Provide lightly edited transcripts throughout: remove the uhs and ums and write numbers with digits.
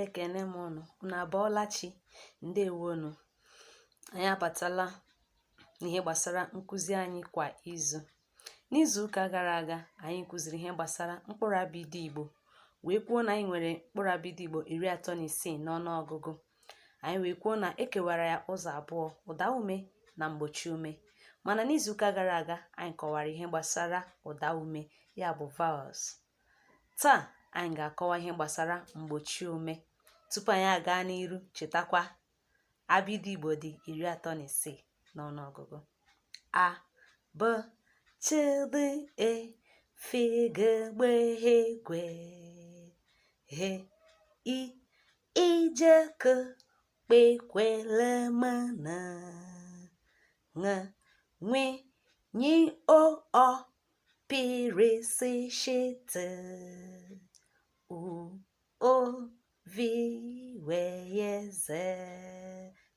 Ekene m unu abọọla chi, ndewonu. Anyị abatala n'ihe gbasara nkụzi anyị kwa izu. N'izu ụka gara aga, anyị kụziri ihe gbasara mkpụrụ abịdị Igbo, wee kwuo na anyị nwere mkpụrụ abịdị Igbo 36 n'ọnụọgụgụ. Anyị wee kwuo na ekewara ya ụzọ abụọ, ụda ume na mgbochi ume. Mana n'izu ụka gara aga, anyị kọwara ihe gbasara ụda ume, ya bụ vowels. Taa anyị ga-akọwa ihe gbasara mgbochi ume. Tupu anyị aga n'iru, chetakwa abịdị Igbo dị 36 n'ọnụọgụgụ. A, B, Ch, D, E, F, G, B, H, G, H, I, J, K, P, Q, L, M, N, Ṅ, Ṅ, Ñ, O, Ọ, P, R, S, Š, T, U, O, V, W, Z.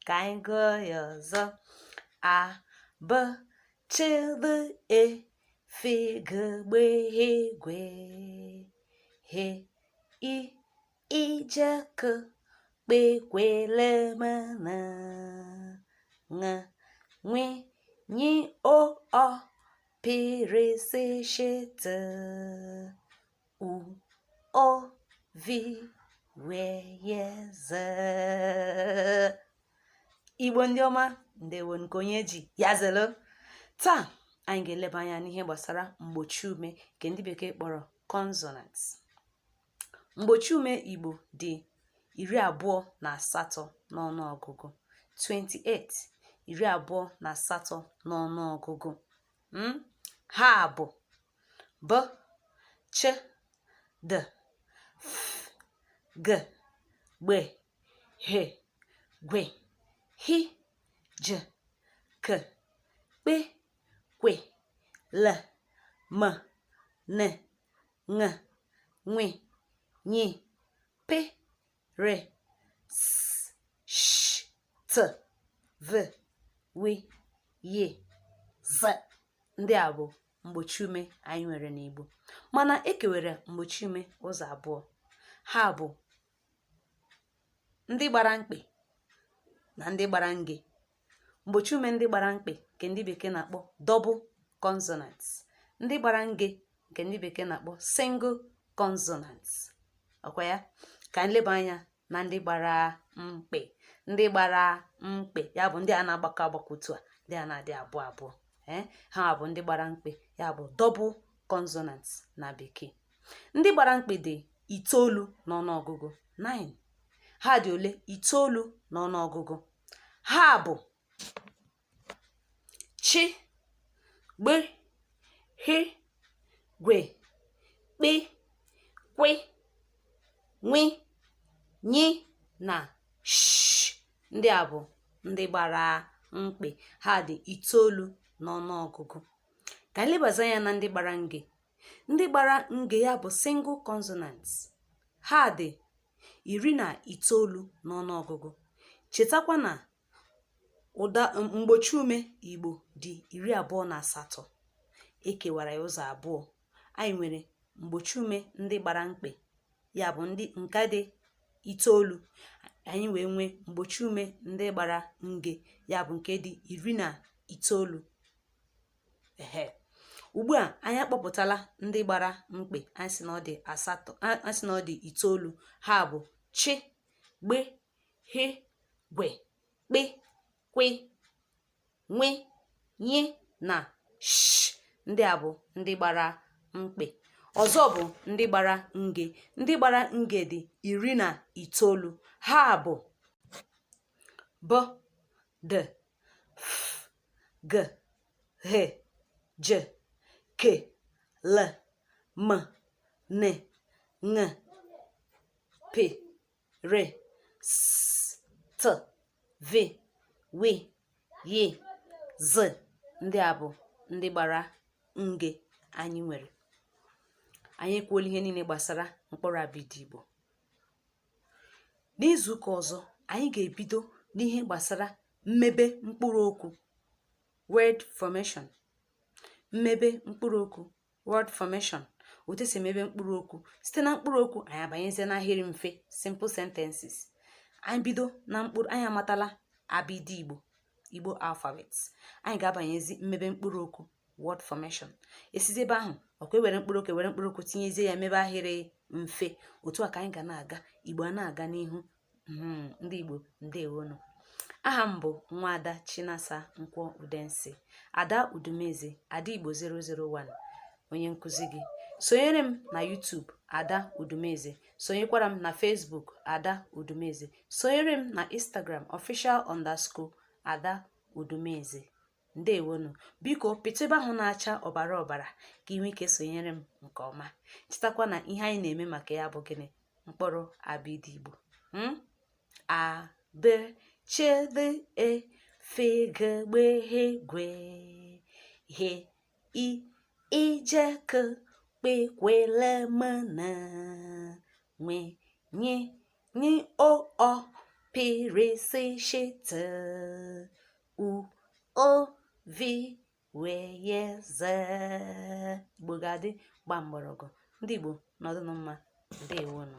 Ka anyị gụọ ya ọzọ. A, B, Ch, D, E, F, G, B, H, G, H, I, J, K, P, Q, L, M, N, Ṅ, Ṅ, Ñ, O, Ọ, P, R, S, Š, T, U, O, V, W, Z. Igbo ndị ọma, ndewo nke onye ji ya zelo. Taa anyị ga-eleba anya n'ihe gbasara mgbochi ume nke ndị bekee kpọrọ consonants. Mgbochi ume Igbo dị 28 n'ọnụọgụgụ, 28, 28 n'ọnụọgụgụ. Ha bụ B, Ch, D, F, G, B, H, G, H, J, K, P, Q, L, M, N, Ṅ, Ṅ, Ñ, P, R, S, Š, T, V, W, Y, Z. Ndị a bụ mgbochi ume anyị nwere n'Igbo. Mana ekewere mgbochi ume ụzọ abụọ. Ha bụ ndị gbara mkpị na ndị gbara nge. Mgbochi ume ndị gbara mkpị nke ndị bekee na-akpọ double consonants. Ndị gbara nge nke ndị bekee na-akpọ single consonants. Ọkwa ya? Ka anyị leba anya na ndị gbara mkpị. Ndị gbara mkpị ya bụ ndị a na-agbakọ agbakọ otu a, ndị a na-adị abụọ abụọ. Ha bụ ndị gbara mkpị, ya bụ double consonants na bekee. Ndị gbara mkpị dị 9 n'ọnụọgụgụ, 9. Ha dị ole? 9 n'ọnụọgụgụ. Ha bụ Ch, Gb, H, Gwe, Kp, Kwe, Nwe, Nye na Sh. Ndị a bụ ndị gbara mkpị. Ha dị 9 n'ọnụọgụgụ. Ka anyị lebaza anya na ndị gbara nge. Ndị gbara nge ya bụ single consonants. Ha dị 19 n'ọnụọgụgụ. Chetakwa na ụda mgbochi ume Igbo dị 28. Ekewara ya ụzọ abụọ. Anyị nwere mgbochi ume ndị gbara mkpị, ya bụ ndị nke dị 9. Anyị wee nwee mgbochi ume ndị gbara nge, ya bụ nke dị 19. Ugbu a anyị akpọpụtala ndị gbara mkpị. Anyị sị na ọ dị 8, anyị sị na ọ dị 9. Ha bụ Ch, Gb, H, Gwe, Kp, Kwe, Nwe, Nye na Sh. Ndị a bụ ndị gbara mkpị. Ọzọ bụ ndị gbara nge. Ndị gbara nge dị 19. Ha bụ B, D, F, G, H, J, K, L, M, N, Ṅ, P, R, S, T, V, W, Y, Z. Ndị a bụ ndị gbara nge anyị nwere. Anyị ekwuola ihe niile gbasara mkpụrụ abịdị Igbo. N'izu ụka ọzọ, anyị ga-ebido n'ihe gbasara mmebe mkpụrụ okwu, word formation. Mmebe mkpụrụ okwu, word formation. otu esi emebe mkpụrụ okwu. Site na mkpụrụ okwu anyị abanyezie n'ahịrị mfe simple sentences. Anyị bido na mkpụrụ, anyị amatala abịdị Igbo alphabet. Anyị ga-abanyezi mmebe mkpụrụ okwu word formation. Esizi ebe ahụ ọkwa ewere mkpụrụ okwu tinyezie ya mebe ahịrị mfe. Otu a ka anyị ga na-aga, Igbo a na-aga n'ihu. Ndị Igbo ndewonu. Aha m bụ Nwaada Chinasa Nkwọ Udensi, Ada Udumeze, Ada Igbo 001, onye nkụzi gị. Sonyere m na YouTube Ada Udumeze, sonyekwara m na Facebook Ada Udumeze, sonyere m na Instagram official_Ada Udumeze. Ndewonu. Biko pịtụ ebe ahụ na-acha ọbara ọbara ka ị nwee ike sonyere m nke ọma. Chetakwa na ihe anyị na-eme maka ya bụ gịnị? Mkpụrụ abịdị Igbo. A b ch d e f g b h gwe he I j k p q l m n nwe nye nye o ọ p r s sh t u o v w y z. Igbo ga-adị gba mgbọrọgwụ. Ndị Igbo nọdụnụ mma. Ndewonu.